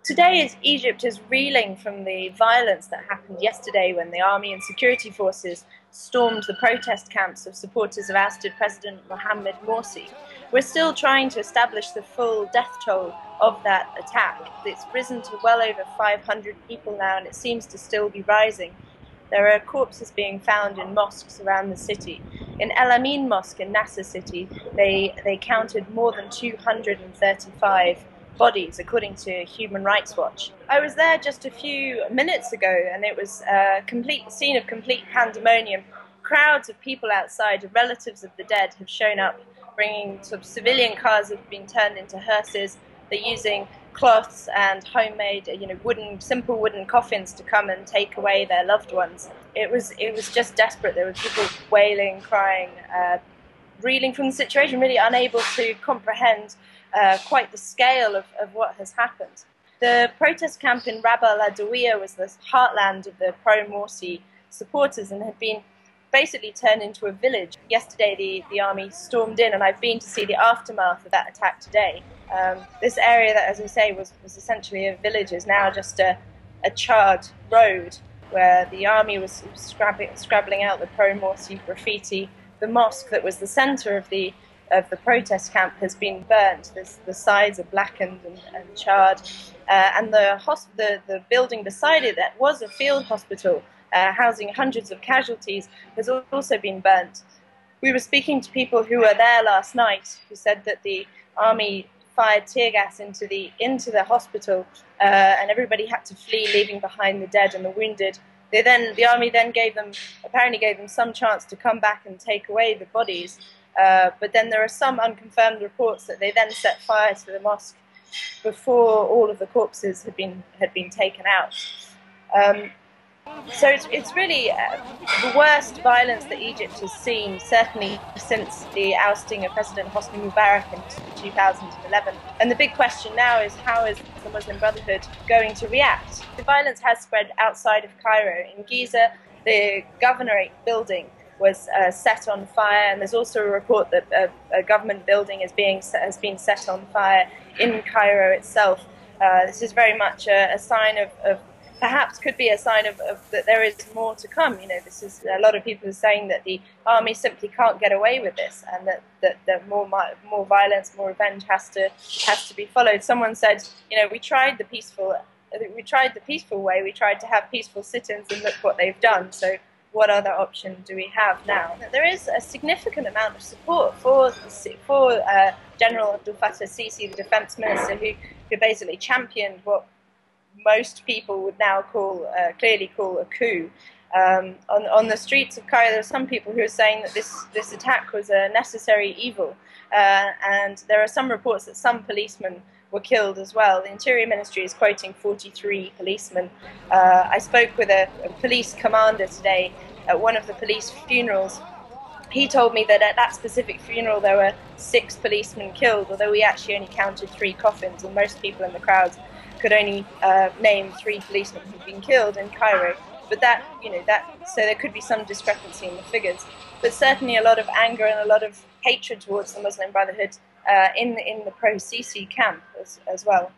Today, Egypt is reeling from the violence that happened yesterday when the army and security forces stormed the protest camps of supporters of ousted President Mohammed Morsi. We're still trying to establish the full death toll of that attack. It's risen to well over 500 people now, and it seems to still be rising. There are corpses being found in mosques around the city. In El Amin Mosque in Nasser city, they counted more than 235 bodies, according to Human Rights Watch. I was there just a few minutes ago, and it was a scene of complete pandemonium. Crowds of people outside, relatives of the dead, have shown up, bringing sort of civilian cars have been turned into hearses. They're using cloths and homemade, simple wooden coffins to come and take away their loved ones. It was just desperate. There were people wailing, crying, reeling from the situation, really unable to comprehend quite the scale of what has happened. The protest camp in Rab al-Adawiya was the heartland of the pro-Morsi supporters and had been basically turned into a village. Yesterday the army stormed in, and I've been to see the aftermath of that attack today. This area that, as I say, was essentially a village is now just a charred road where the army was scrabbling out the pro-Morsi graffiti. The mosque that was the centre of the protest camp has been burnt. The sides are blackened and charred, and the building beside it that was a field hospital housing hundreds of casualties has also been burnt. We were speaking to people who were there last night who said that the army fired tear gas into the hospital, and everybody had to flee, leaving behind the dead and the wounded. The army then apparently gave them some chance to come back and take away the bodies. But then there are some unconfirmed reports that they then set fire to the mosque before all of the corpses had been taken out. So it's really the worst violence that Egypt has seen, certainly since the ousting of President Hosni Mubarak in 2011. And the big question now is, how is the Muslim Brotherhood going to react? The violence has spread outside of Cairo. In Giza, the governorate building was set on fire, and there's also a report that a government building has been set on fire in Cairo itself. This is very much a sign of perhaps could be a sign of that there is more to come. This is a lot of people are saying that the army simply can't get away with this, and that more violence, more revenge has to be followed. Someone said, we tried the peaceful way. We tried to have peaceful sit-ins, and look what they've done. So what other option do we have now? There is a significant amount of support for General Abdel Fattah Sisi, the defense minister, who basically championed what most people would now clearly call a coup. On the streets of Cairo, there are some people who are saying that this attack was a necessary evil, and there are some reports that some policemen were killed as well. The Interior Ministry is quoting 43 policemen. I spoke with a police commander today at one of the police funerals. He told me that at that specific funeral there were 6 policemen killed, although we actually only counted 3 coffins, and most people in the crowd could only name 3 policemen who'd been killed in Cairo. But so there could be some discrepancy in the figures. But certainly a lot of anger and a lot of hatred towards the Muslim Brotherhood in the pro-Sisi camp as well.